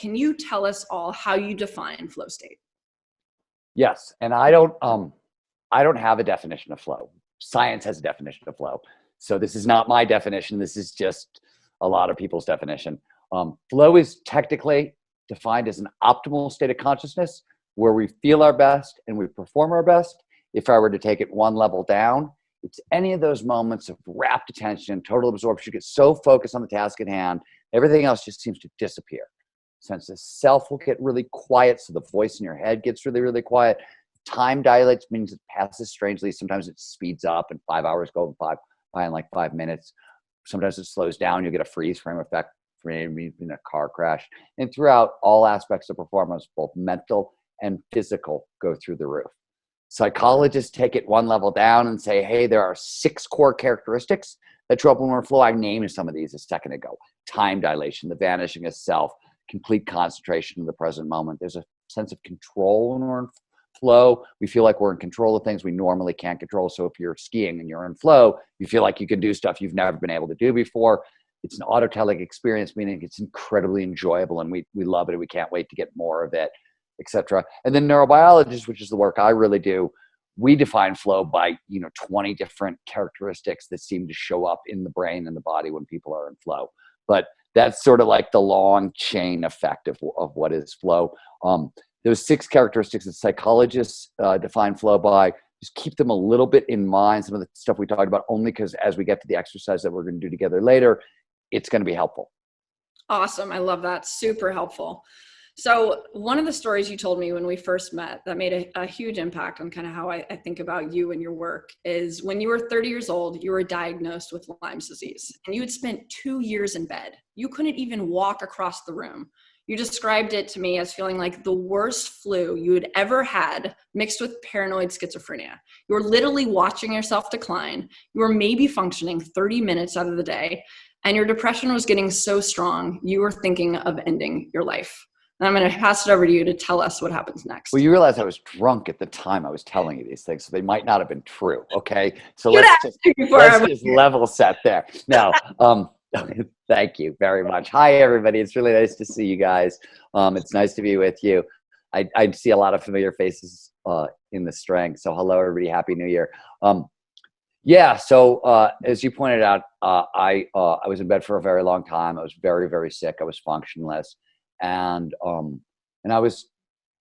Can you tell us all how you define flow state? Yes, and I don't have a definition of flow. Science has a definition of flow. So this is not my definition. This is just a lot of people's definition. Flow is technically defined as an optimal state of consciousness where we feel our best and we perform our best. If I were to take it one level down, it's any of those moments of rapt attention, total absorption. You get so focused on the task at hand, everything else just seems to disappear. Sense of self will get really quiet, so the voice in your head gets really, really quiet. Time dilates, means it passes strangely. Sometimes it speeds up and 5 hours go by in like 5 minutes. Sometimes it slows down. You get a freeze frame effect in a car crash. And throughout, all aspects of performance, both mental and physical, go through the roof. Psychologists take it one level down and say, hey, there are 6 core characteristics that show up when we're in flow. I named some of these a second ago. Time dilation, the vanishing of self, complete concentration in the present moment. There's a sense of control when we're in flow. We feel like we're in control of things we normally can't control. So if you're skiing and you're in flow, you feel like you can do stuff you've never been able to do before. It's an autotelic experience, meaning it's incredibly enjoyable and we love it and we can't wait to get more of it, etc. And then neurobiologists, which is the work I really do, we define flow by 20 different characteristics that seem to show up in the brain and the body when people are in flow. But that's sort of like the long chain effect of what is flow. Those 6 characteristics that psychologists define flow by, just keep them a little bit in mind. Some of the stuff we talked about, only because as we get to the exercise that we're going to do together later, it's going to be helpful. Awesome. I love that. Super helpful. So one of the stories you told me when we first met that made a huge impact on kind of how I think about you and your work is when you were 30 years old, you were diagnosed with Lyme's disease and you had spent 2 years in bed. You couldn't even walk across the room. You described it to me as feeling like the worst flu you had ever had mixed with paranoid schizophrenia. You were literally watching yourself decline. You were maybe functioning 30 minutes out of the day, and your depression was getting so strong, you were thinking of ending your life. And I'm going to pass it over to you to tell us what happens next. Well, you realize I was drunk at the time I was telling you these things, so they might not have been true. Okay, so let's just level set there. Now, thank you very much. Hi, everybody. It's really nice to see you guys. It's nice to be with you. I see a lot of familiar faces in the string. So hello, everybody. Happy New Year. Yeah. So as you pointed out, I was in bed for a very long time. I was very, very sick. I was functionless. And I was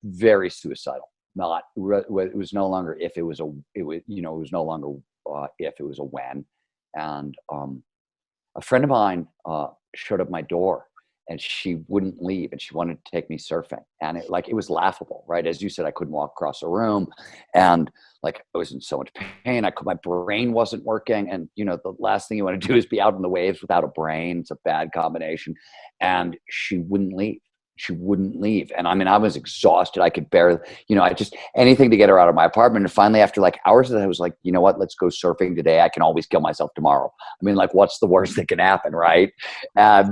very suicidal. It was no longer if, it was no longer if, it was a when. And a friend of mine showed up at my door and she wouldn't leave and she wanted to take me surfing. And it was laughable, right? As you said, I couldn't walk across a room and I was in so much pain. My brain wasn't working. And the last thing you want to do is be out in the waves without a brain. It's a bad combination. And she wouldn't leave. And I was exhausted. I could barely, anything to get her out of my apartment. And finally, after hours of that, I was like, you know what, let's go surfing today. I can always kill myself tomorrow. What's the worst that can happen, right? And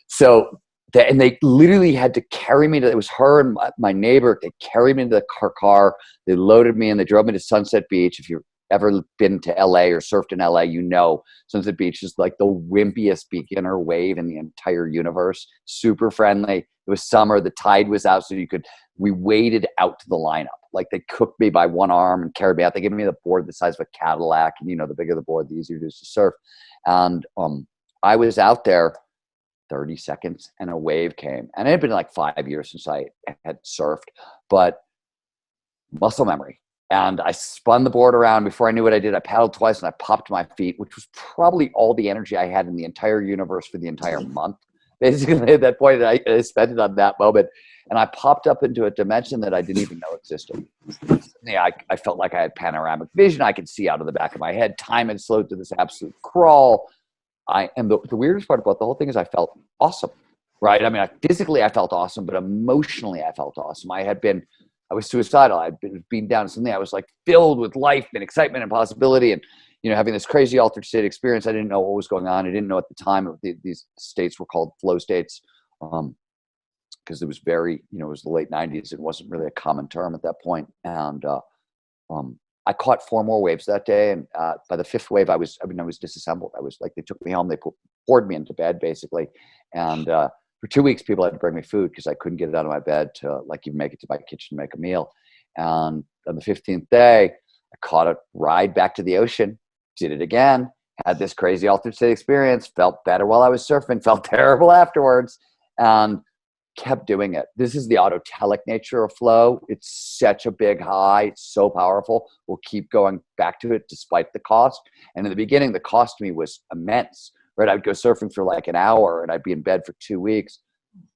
so, they literally had to carry me it was her and my neighbor. They carried me into the car. They loaded me and they drove me to Sunset Beach. If you've ever been to LA or surfed in LA, Sunset Beach is like the wimpiest beginner wave in the entire universe. Super friendly. It was summer. The tide was out, so we waded out to the lineup. They cooked me by one arm and carried me out. They gave me the board the size of a Cadillac, and the bigger the board, the easier it is to surf. And I was out there 30 seconds, and a wave came. And it had been 5 years since I had surfed, but muscle memory. And I spun the board around. Before I knew what I did, I paddled twice and I popped my feet, which was probably all the energy I had in the entire universe for the entire month. Basically, at that point, I spent it on that moment. And I popped up into a dimension that I didn't even know existed. Yeah, I felt like I had panoramic vision. I could see out of the back of my head. Time had slowed to this absolute crawl. And the weirdest part about the whole thing is I felt awesome, right? Physically I felt awesome, but emotionally I felt awesome. I was suicidal. I'd been beaten down. Suddenly I was filled with life and excitement and possibility and, having this crazy altered state experience. I didn't know what was going on. I didn't know at the time these states were called flow states because it was very, it was the late 90s. It wasn't really a common term at that point. And I caught 4 more waves that day. And by the 5th wave, I was disassembled. I was they took me home. They poured me into bed basically. And for for 2 weeks, people had to bring me food because I couldn't get it out of my bed to like even make it to my kitchen to make a meal. And on the 15th day, I caught a ride back to the ocean, did it again, had this crazy altered state experience, felt better while I was surfing, felt terrible afterwards, and kept doing it. This is the autotelic nature of flow. It's such a big high. It's so powerful. We'll keep going back to it despite the cost. And in the beginning, the cost to me was immense, right? I'd go surfing for like an hour and I'd be in bed for 2 weeks.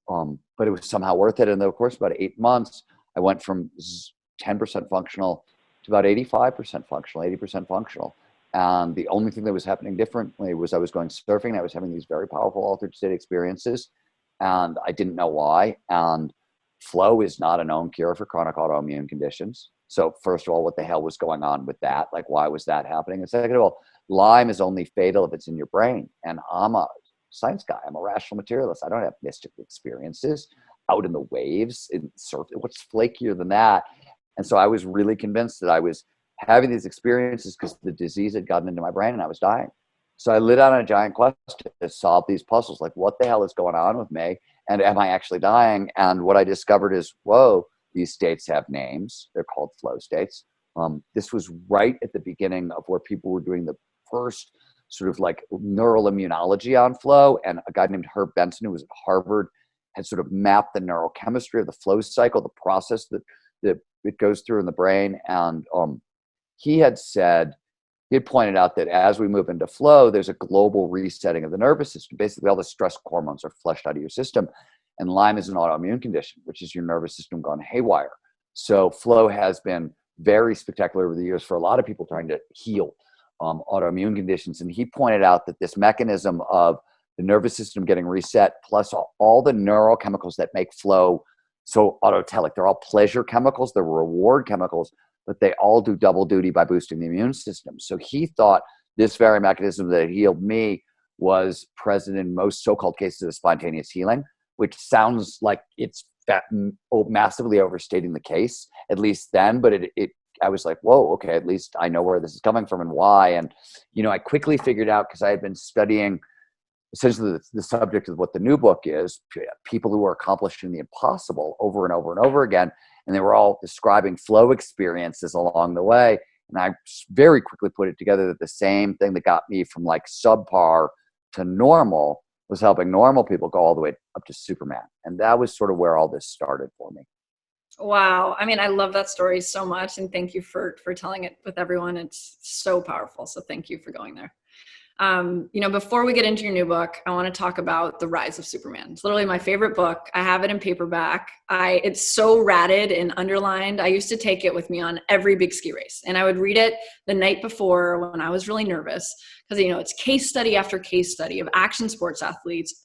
But it was somehow worth it. And of course, about 8 months, I went from 10% functional to about 85% functional, 80% functional. And the only thing that was happening differently was I was going surfing and I was having these very powerful altered state experiences. And I didn't know why. And flow is not a known cure for chronic autoimmune conditions. So first of all, what the hell was going on with that? Like, why was that happening? And second of all, Lyme is only fatal if it's in your brain. And I'm a science guy. I'm a rational materialist. I don't have mystical experiences out in the waves in surf. What's flakier than that? And so I was really convinced that I was having these experiences because the disease had gotten into my brain and I was dying. So I lit out on a giant quest to solve these puzzles. Like, what the hell is going on with me? And am I actually dying? And what I discovered is, whoa, these states have names. They're called flow states. This was right at the beginning of where people were doing the first sort of like neural immunology on flow. And a guy named Herb Benson, who was at Harvard, had sort of mapped the neurochemistry of the flow cycle, the process that it goes through in the brain. And he had pointed out that as we move into flow, there's a global resetting of the nervous system. Basically, all the stress hormones are flushed out of your system. And Lyme is an autoimmune condition, which is your nervous system gone haywire. So flow has been very spectacular over the years for a lot of people trying to heal autoimmune conditions. And he pointed out that this mechanism of the nervous system getting reset, plus all the neurochemicals that make flow so autotelic, they're all pleasure chemicals, they're reward chemicals, but they all do double duty by boosting the immune system. So he thought this very mechanism that healed me was present in most so-called cases of spontaneous healing, which sounds like it's massively overstating the case, at least then. But I was like, whoa, okay, at least I know where this is coming from and why. And, I quickly figured out, because I had been studying essentially the subject of what the new book is, people who are accomplishing the impossible over and over and over again. And they were all describing flow experiences along the way. And I very quickly put it together that the same thing that got me from like subpar to normal was helping normal people go all the way up to Superman. And that was sort of where all this started for me. Wow. I mean, I love that story so much. And thank you for telling it with everyone. It's so powerful. So thank you for going there. Before we get into your new book, I want to talk about The Rise of Superman. It's literally my favorite book. I have it in paperback. It's so ratted and underlined. I used to take it with me on every big ski race, and I would read it the night before when I was really nervous, because, it's case study after case study of action sports athletes,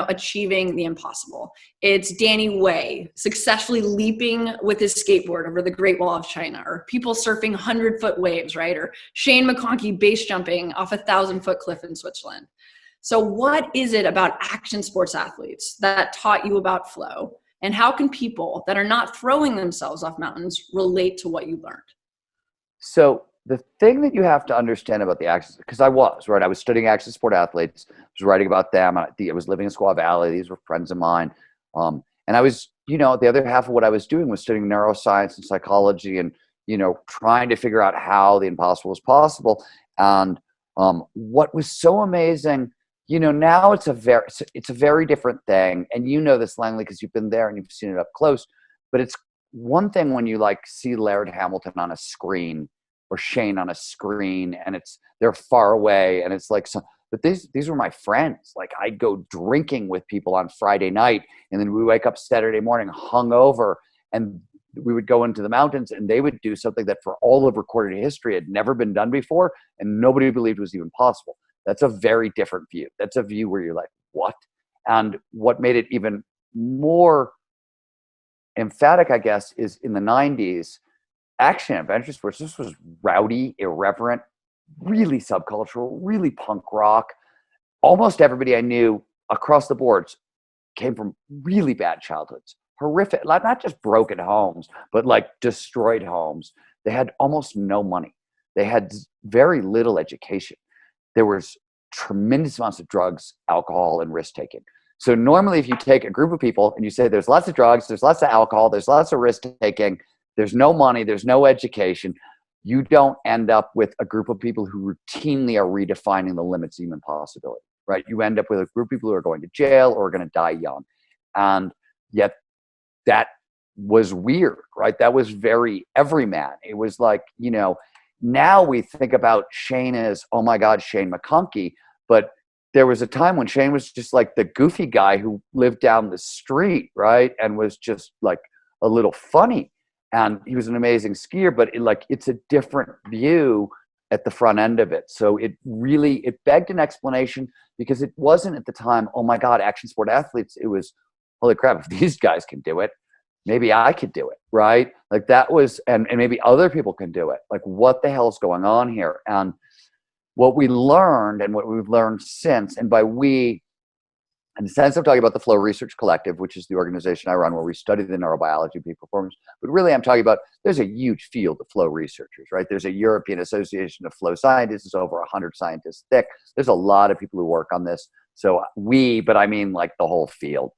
achieving the impossible. It's Danny Way successfully leaping with his skateboard over the Great Wall of China, or people surfing 100-foot waves, right? Or Shane McConkey base jumping off a 1,000-foot cliff in Switzerland. So what is it about action sports athletes that taught you about flow? And how can people that are not throwing themselves off mountains relate to what you learned? So the thing that you have to understand about the action, because I was studying action sport athletes, I was writing about them. I was living in Squaw Valley. These were friends of mine. And I was, the other half of what I was doing was studying neuroscience and psychology and, trying to figure out how the impossible was possible. And what was so amazing, now it's a very different thing. And this, Langley, because you've been there and you've seen it up close. But it's one thing when you like see Laird Hamilton on a screen, or Shane on a screen, and they're far away, and it's like but these were my friends. Like, I'd go drinking with people on Friday night, and then we wake up Saturday morning hungover, and we would go into the mountains, and they would do something that for all of recorded history had never been done before, and nobody believed was even possible. That's a very different view. That's a view where you're like, what? And what made it even more emphatic, I guess, is in the 90s, action adventure sports, this was rowdy, irreverent, really subcultural, really punk rock. Almost everybody I knew across the boards came from really bad childhoods, horrific, like not just broken homes, but like destroyed homes. They had almost no money. They had very little education. There was tremendous amounts of drugs, alcohol, and risk taking. So normally if you take a group of people and you say there's lots of drugs, there's lots of alcohol, there's lots of risk taking, there's no money, there's no education, you don't end up with a group of people who routinely are redefining the limits of human possibility, right? You end up with a group of people who are going to jail or are going to die young. And yet that was weird, right? That was very everyman. It was like, you know, now we think about Shane as, oh my God, Shane McConkey. But there was a time when Shane was just like the goofy guy who lived down the street, right? And was just like a little funny. And he was an amazing skier, but it's a different view at the front end of it. So it begged an explanation, because it wasn't at the time, oh my God, action sport athletes. It was, holy crap, if these guys can do it, maybe I could do it, right? Like that was, and maybe other people can do it. Like, what the hell is going on here? And what we learned, and what we've learned since, and by we, in the sense I'm talking about the Flow Research Collective, which is the organization I run where we study the neurobiology of peak performance, but really I'm talking about, there's a huge field of flow researchers, right? There's a European Association of Flow Scientists, it's over 100 scientists thick. There's a lot of people who work on this. So but I mean like the whole field,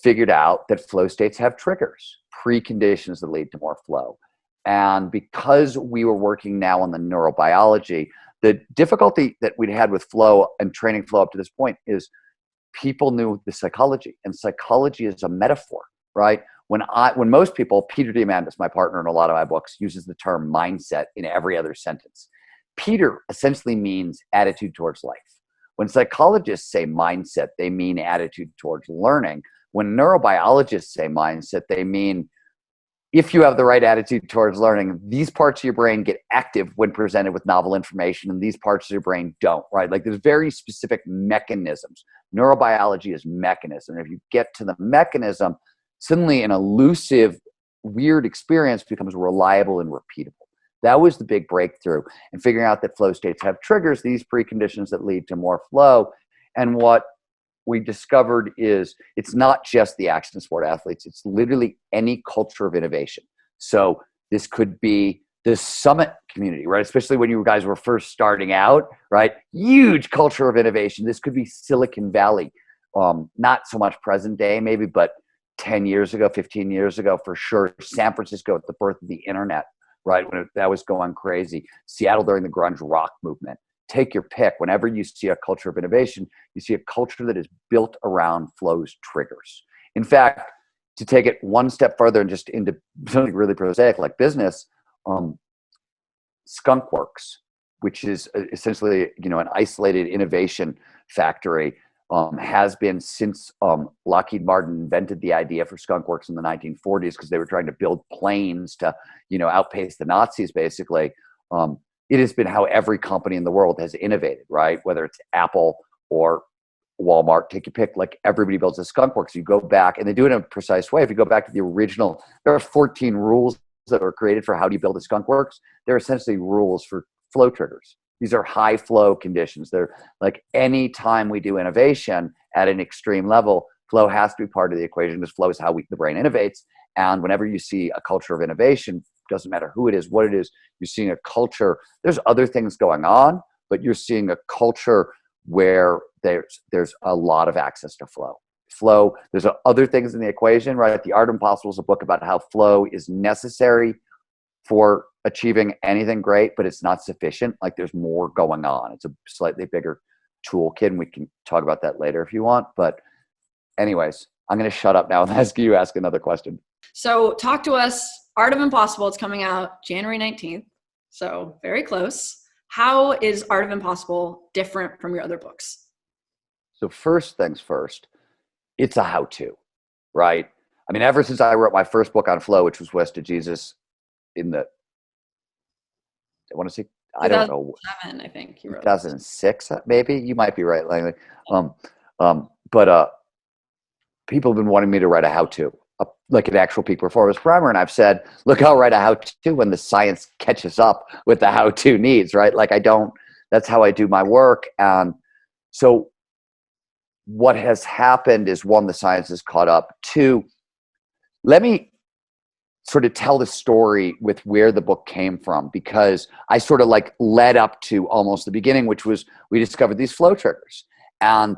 figured out that flow states have triggers, preconditions that lead to more flow. And because we were working now on the neurobiology, the difficulty that we'd had with flow and training flow up to this point is people knew the psychology, and psychology is a metaphor, right? When most people, Peter Diamandis, my partner in a lot of my books, uses the term mindset in every other sentence. Peter essentially means attitude towards life. When psychologists say mindset, they mean attitude towards learning. When neurobiologists say mindset, they mean if you have the right attitude towards learning, these parts of your brain get active when presented with novel information, and these parts of your brain don't, right? Like there's very specific mechanisms. Neurobiology is mechanism. If you get to the mechanism, suddenly an elusive, weird experience becomes reliable and repeatable. That was the big breakthrough in figuring out that flow states have triggers, these preconditions that lead to more flow. And what we discovered is it's not just the action sport athletes, it's literally any culture of innovation. So this could be the summit community, right? Especially when you guys were first starting out, right? Huge culture of innovation. This could be Silicon Valley. Not so much present day maybe, but 10 years ago, 15 years ago, for sure. San Francisco at the birth of the internet, right? When that was going crazy. Seattle during the grunge rock movement. Take your pick. Whenever you see a culture of innovation, you see a culture that is built around flow's triggers. In fact, to take it one step further and just into something really prosaic like business, Skunkworks, which is essentially an isolated innovation factory, has been since Lockheed Martin invented the idea for Skunkworks in the 1940s because they were trying to build planes to outpace the Nazis basically. It has been how every company in the world has innovated, right? Whether it's Apple or Walmart, take your pick, like everybody builds a Skunkworks. You go back, and they do it in a precise way. If you go back to the original, there are 14 rules that were created for how do you build a Skunkworks. They're essentially rules for flow triggers. These are high flow conditions. They're like any time we do innovation at an extreme level, flow has to be part of the equation because flow is how the brain innovates. And whenever you see a culture of innovation, doesn't matter who it is, what it is, you're seeing a culture. There's other things going on, but you're seeing a culture where there's a lot of access to flow. There's other things in the equation, right? The Art of Impossible is a book about how flow is necessary for achieving anything great, but it's not sufficient. Like there's more going on. It's a slightly bigger toolkit, and we can talk about that later if you want. But anyways, I'm going to shut up now and ask another question. So talk to us. Art of Impossible, it's coming out January 19th. So very close. How is Art of Impossible different from your other books? So first things first, it's a how-to, right? I mean, ever since I wrote my first book on flow, which was West of Jesus I want to say, I don't know. 2007, I think you wrote. 2006, maybe? You might be right, Langley. But people have been wanting me to write a how-to, like an actual peak performance primer. And I've said, look, I'll write a how-to when the science catches up with the how-to needs, right? Like that's how I do my work. And so what has happened is, one, the science has caught up. Two, let me sort of tell the story with where the book came from, because I sort of like led up to almost the beginning, which was we discovered these flow triggers. And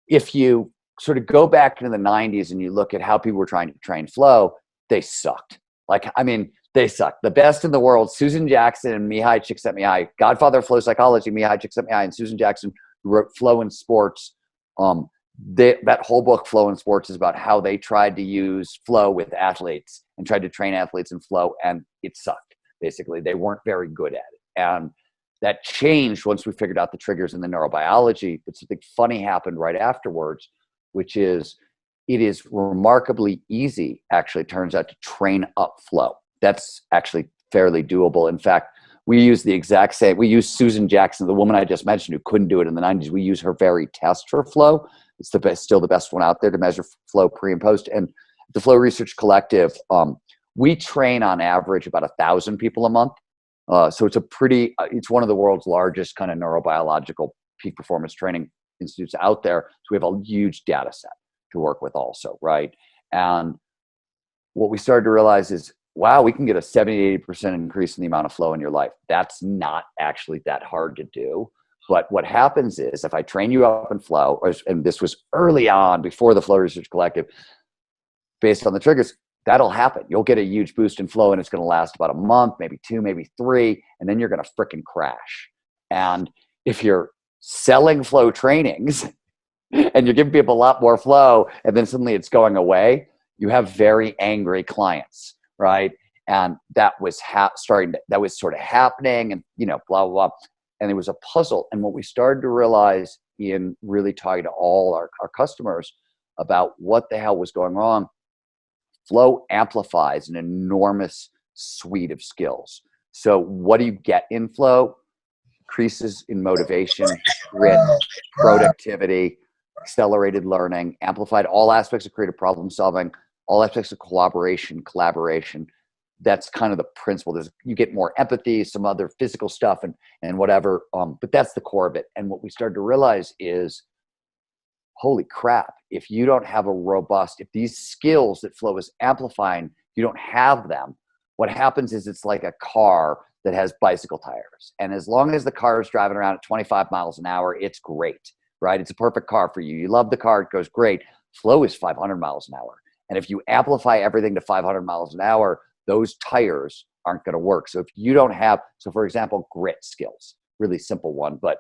if you sort of go back into the 90s and you look at how people were trying to train flow, they sucked. Like, I mean, they sucked. The best in the world, Susan Jackson and Mihai Csikszentmihalyi, godfather of flow psychology, Mihai Csikszentmihalyi and Susan Jackson, who wrote Flow in Sports. That whole book, Flow in Sports, is about how they tried to use flow with athletes and tried to train athletes in flow, and it sucked. Basically, they weren't very good at it. And that changed once we figured out the triggers in the neurobiology. But something funny happened right afterwards, which is it is remarkably easy, actually, it turns out, to train up flow. That's actually fairly doable. In fact, we use the exact same, we use Susan Jackson, the woman I just mentioned who couldn't do it in the 90s. We use her very test for flow. It's the best, still the best one out there to measure flow pre and post. And the Flow Research Collective, we train on average about 1,000 people a month. So it's it's one of the world's largest kind of neurobiological peak performance training institutes out there. So we have a huge data set to work with also, right? And what we started to realize is, wow, we can get a 70-80% increase in the amount of flow in your life. That's not actually that hard to do. But what happens is, if I train you up in flow, and this was early on before the Flow Research Collective, based on the triggers, that'll happen. You'll get a huge boost in flow, and it's going to last about a month, maybe 2, maybe 3, and then you're going to freaking crash. And if you're selling flow trainings and you're giving people a lot more flow, and then suddenly it's going away, you have very angry clients, right? And that was that was sort of happening, and blah, blah, blah. And it was a puzzle. And what we started to realize in really talking to all our customers about what the hell was going wrong, flow amplifies an enormous suite of skills. So what do you get in flow? Increases in motivation, grit, productivity, accelerated learning, amplified all aspects of creative problem solving, all aspects of collaboration. That's kind of the principle. You get more empathy, some other physical stuff and whatever. But that's the core of it. And what we started to realize is, holy crap, if you don't have if these skills that flow is amplifying, you don't have them, what happens is it's like a car that has bicycle tires. And as long as the car is driving around at 25 miles an hour, it's great, right? It's a perfect car for you. You love the car, it goes great. Flow is 500 miles an hour. And if you amplify everything to 500 miles an hour, those tires aren't going to work. So if you don't have, for example, grit skills, really simple one, but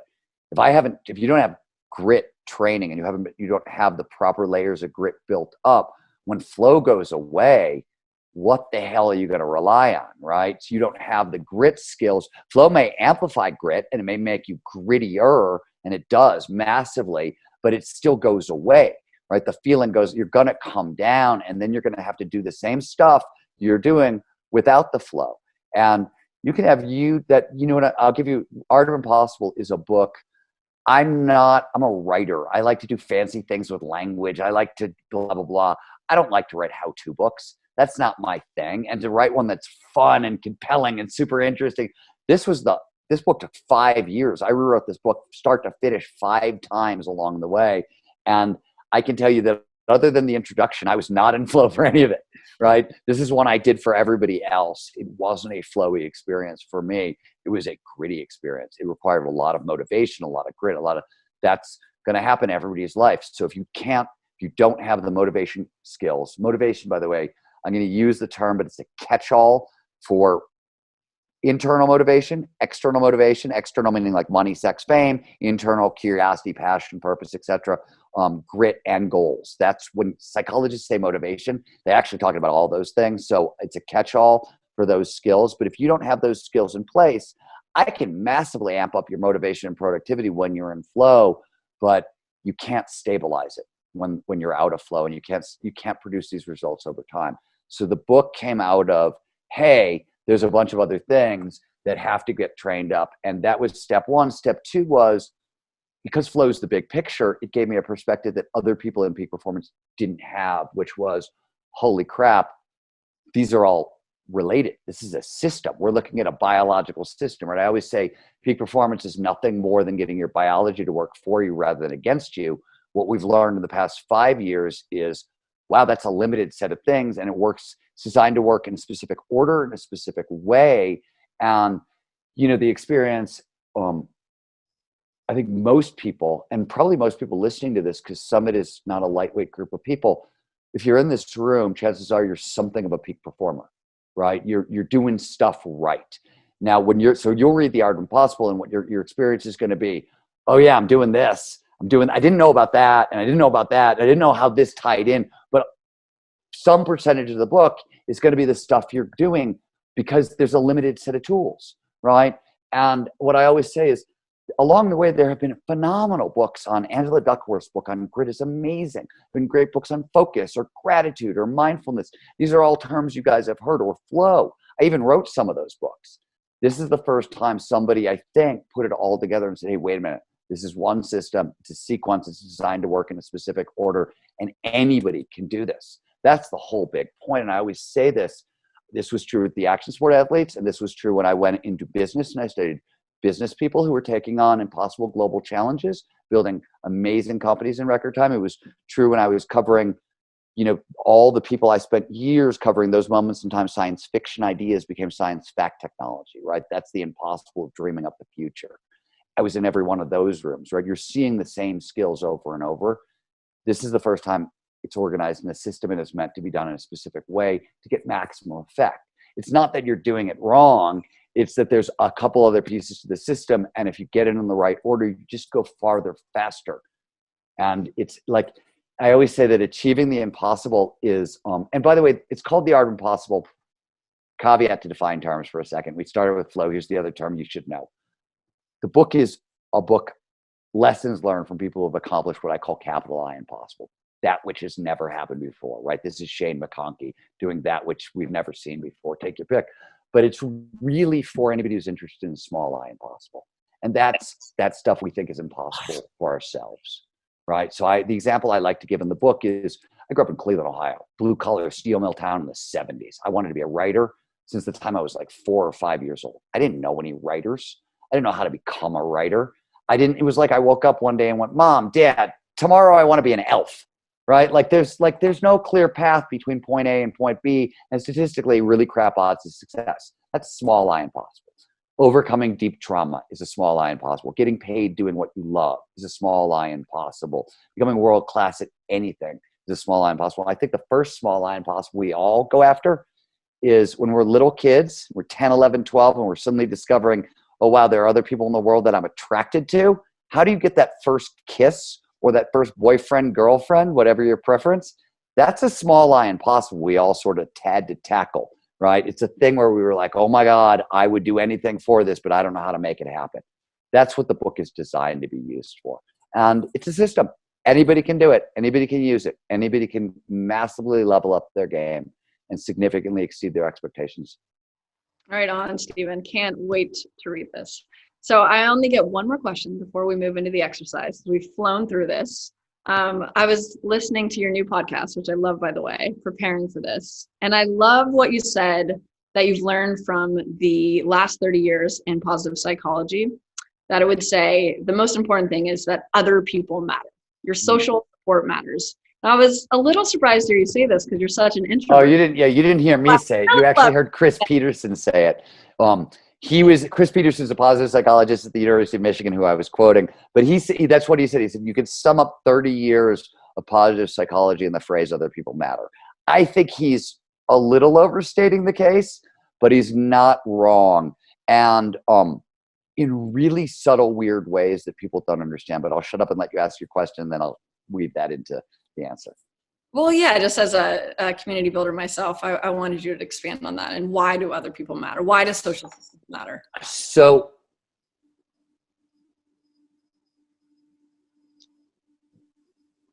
if you don't have grit training and you don't have the proper layers of grit built up, when flow goes away, what the hell are you going to rely on, right? So you don't have the grit skills. Flow may amplify grit and it may make you grittier, and it does massively, but it still goes away, right? The feeling goes, you're going to come down, and then you're going to have to do the same stuff you're doing without the flow. And you can have what I'll give you. Art of Impossible is a book. I'm a writer. I like to do fancy things with language. I like to blah, blah, blah. I don't like to write how-to books. That's not my thing. And to write one that's fun and compelling and super interesting. This book took 5 years. I rewrote this book start to finish 5 times along the way. And I can tell you that other than the introduction, I was not in flow for any of it, right? This is one I did for everybody else. It wasn't a flowy experience for me. It was a gritty experience. It required a lot of motivation, a lot of grit, that's going to happen in everybody's life. So if you don't have the motivation skills, motivation, by the way, I'm going to use the term, but it's a catch-all for internal motivation, external meaning like money, sex, fame, internal curiosity, passion, purpose, etc., grit and goals. That's when psychologists say motivation, they actually talk about all those things. So it's a catch-all for those skills. But if you don't have those skills in place, I can massively amp up your motivation and productivity when you're in flow, but you can't stabilize it when you're out of flow, and you can't produce these results over time. So the book came out of, hey, there's a bunch of other things that have to get trained up. And that was step 1. Step 2 was, because flow is the big picture, it gave me a perspective that other people in peak performance didn't have, which was, holy crap, these are all related. This is a system. We're looking at a biological system, right? I always say peak performance is nothing more than getting your biology to work for you rather than against you. What we've learned in the past 5 years is, wow, that's a limited set of things, and it's designed to work in a specific order, in a specific way. And, the experience, I think most people, and probably most people listening to this, because Summit is not a lightweight group of people, if you're in this room, chances are you're something of a peak performer, right? You're doing stuff right. Now, so you'll read The Art of Impossible, and what your experience is going to be, oh yeah, I'm doing this. I didn't know about that, and I didn't know about that. I didn't know how this tied in, but some percentage of the book is going to be the stuff you're doing because there's a limited set of tools, right? And what I always say is, along the way, there have been phenomenal books on Angela Duckworth's book on grit is amazing. There have been great books on focus or gratitude or mindfulness. These are all terms you guys have heard, or flow. I even wrote some of those books. This is the first time somebody, I think, put it all together and said, hey, wait a minute. This is one system. It's a sequence. It's designed to work in a specific order, and anybody can do this. That's the whole big point. And I always say this. This was true with the action sport athletes, and this was true when I went into business and I studied business people who were taking on impossible global challenges, building amazing companies in record time. It was true when I was covering, all the people I spent years covering, those moments in time science fiction ideas became science fact technology, right? That's the impossible of dreaming up the future. I was in every one of those rooms, right? You're seeing the same skills over and over. This is the first time it's organized in a system and it's meant to be done in a specific way to get maximum effect. It's not that you're doing it wrong. It's that there's a couple other pieces to the system. And if you get it in the right order, you just go farther, faster. And it's like, I always say that achieving the impossible is, and by the way, it's called The Art of Impossible. Caveat to define terms for a second. We started with flow. Here's the other term you should know. The book is a book, lessons learned from people who have accomplished what I call capital I impossible. That which has never happened before, right? This is Shane McConkey doing that which we've never seen before. Take your pick. But it's really for anybody who's interested in small I impossible. And that's stuff we think is impossible for ourselves, right? So the example I like to give in the book is, I grew up in Cleveland, Ohio, blue collar steel mill town in the 70s. I wanted to be a writer since the time I was like 4 or 5 years old. I didn't know any writers. I didn't know how to become a writer. It was like I woke up one day and went, Mom, Dad, tomorrow I want to be an elf. Right? There's no clear path between point A and point B, and statistically really crap odds of success. That's small I impossible. Overcoming deep trauma is a small I impossible. Getting paid doing what you love is a small I impossible. Becoming world class at anything is a small I impossible. I think the first small I impossible we all go after is when we're little kids, we're 10, 11, 12, and we're suddenly discovering, oh wow, there are other people in the world that I'm attracted to. How do you get that first kiss? Or that first boyfriend, girlfriend, whatever your preference? That's a small I impossible we all sort of had to tackle, right? It's a thing where we were like, oh my God, I would do anything for this, but I don't know how to make it happen. That's what the book is designed to be used for. And it's a system. Anybody can do it. Anybody can use it. Anybody can massively level up their game and significantly exceed their expectations. Right on, Stephen. Can't wait to read this. So I only get one more question before we move into the exercise. We've flown through this. I was listening to your new podcast, which I love, by the way, preparing for this. And I love what you said that you've learned from the last 30 years in positive psychology, that I would say the most important thing is that other people matter. Your social support matters. I was a little surprised to hear you say this because you're such an introvert. Oh, you didn't hear me say it. You actually heard Chris Peterson say it. Chris Peterson's a positive psychologist at the University of Michigan who I was quoting, but that's what he said. He said, you could sum up 30 years of positive psychology in the phrase other people matter. I think he's a little overstating the case, but he's not wrong. And in really subtle, weird ways that people don't understand, but I'll shut up and let you ask your question, and then I'll weave that into the answer. Well, yeah, just as a community builder myself, I wanted you to expand on that. And why do other people matter? Why does social systems matter? So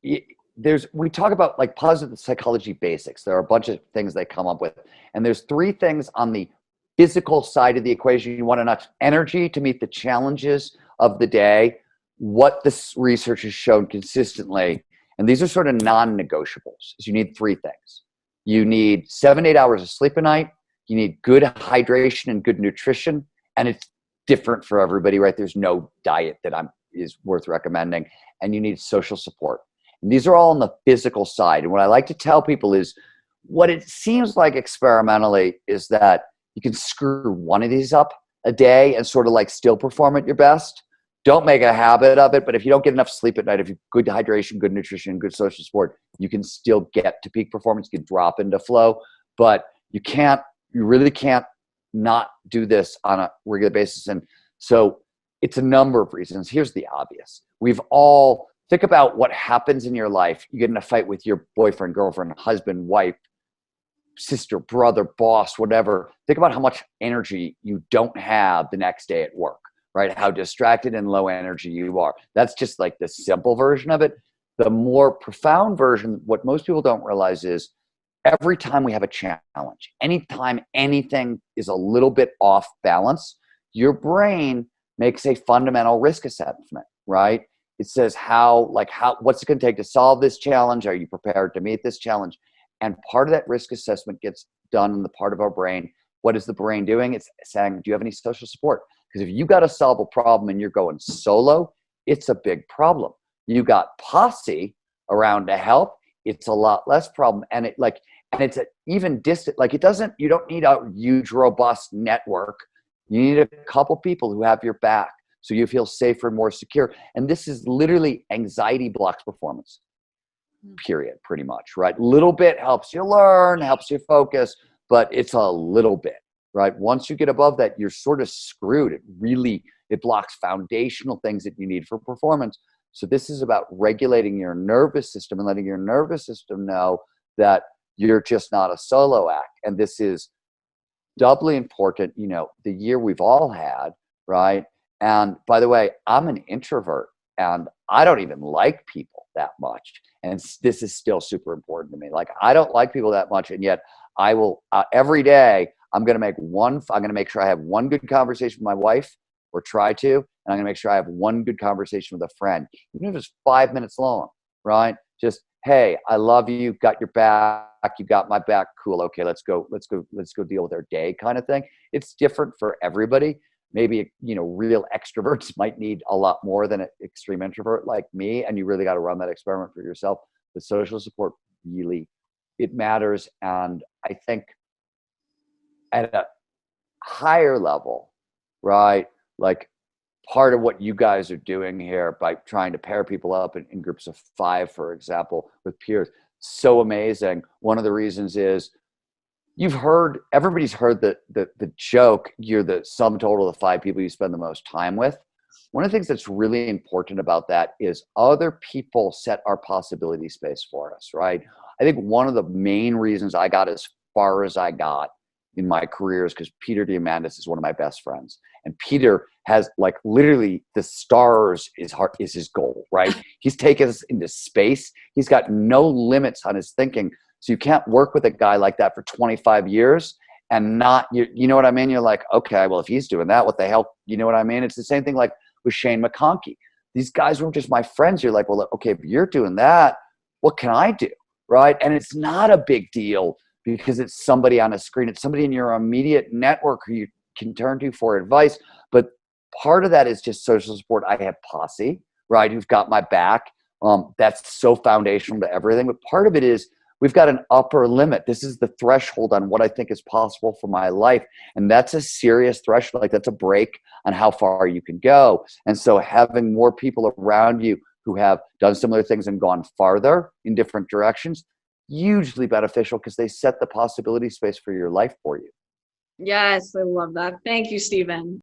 we talk about like positive psychology basics. There are a bunch of things they come up with. And there's 3 things on the physical side of the equation. You want enough energy to meet the challenges of the day. What this research has shown consistently, and these are sort of non-negotiables, is you need 3 things. You need 7 to 8 hours of sleep a night. You need good hydration and good nutrition. And it's different for everybody, right? There's no diet that is worth recommending. And you need social support. And these are all on the physical side. And what I like to tell people is what it seems like experimentally is that you can screw one of these up a day and sort of like still perform at your best. don't make a habit of it, but if you don't get enough sleep at night, if you good hydration, good nutrition, good social support, you can still get to peak performance, you can drop into flow, but you really can't not do this on a regular basis. And so it's a number of reasons. Here's the obvious. Think about what happens in your life. You get in a fight with your boyfriend, girlfriend, husband, wife, sister, brother, boss, whatever. Think about how much energy you don't have the next day at work, right? How distracted and low energy you are. That's just like the simple version of it. The more profound version, what most people don't realize is every time we have a challenge, anytime anything is a little bit off balance, your brain makes a fundamental risk assessment, right? It says what's it going to take to solve this challenge? Are you prepared to meet this challenge? And part of that risk assessment gets done in the part of our brain. What is the brain doing? It's saying, do you have any social support? Because if you got to solve a problem and you're going solo, it's a big problem. You got posse around to help, it's a lot less problem. And it's an even distant, you don't need a huge, robust network. You need a couple people who have your back so you feel safer and more secure. And this is literally anxiety blocks performance, period, pretty much, right? Little bit helps you learn, helps you focus, but it's a little bit, right? Once you get above that, you're sort of screwed. It blocks foundational things that you need for performance. So this is about regulating your nervous system and letting your nervous system know that you're just not a solo act. And this is doubly important, the year we've all had, right? And by the way, I'm an introvert and I don't even like people that much. And this is still super important to me. Like, I don't like people that much. And yet I will, every day, I'm going to make sure I have one good conversation with my wife, or try to, and I'm going to make sure I have one good conversation with a friend, even if it's 5 minutes long, right? Just, hey, I love you, got your back, you got my back, cool, okay, let's go deal with our day kind of thing. It's different for everybody. Maybe, real extroverts might need a lot more than an extreme introvert like me, and you really got to run that experiment for yourself. The social support, really, it matters. And I think at a higher level, right, like part of what you guys are doing here by trying to pair people up in groups of 5, for example, with peers, so amazing. One of the reasons is everybody's heard the joke, you're the sum total of the 5 people you spend the most time with. One of the things that's really important about that is other people set our possibility space for us, right? I think one of the main reasons I got as far as I got in my career is because Peter Diamandis is one of my best friends. And Peter has literally the stars is his goal, right? He's taken us into space. He's got no limits on his thinking. So you can't work with a guy like that for 25 years and not, you know what I mean? You're like, okay, well, if he's doing that, what the hell? You know what I mean? It's the same thing like with Shane McConkey. These guys weren't just my friends. You're like, well, okay, if you're doing that, what can I do, right? And it's not a big deal because it's somebody on a screen. It's somebody in your immediate network who you can turn to for advice. But part of that is just social support. I have posse, right, who've got my back. That's so foundational to everything. But part of it is we've got an upper limit. This is the threshold on what I think is possible for my life. And that's a serious threshold. That's a break on how far you can go. And so having more people around you who have done similar things and gone farther in different directions, hugely beneficial because they set the possibility space for your life for you. Yes, I love that. Thank you, Stephen.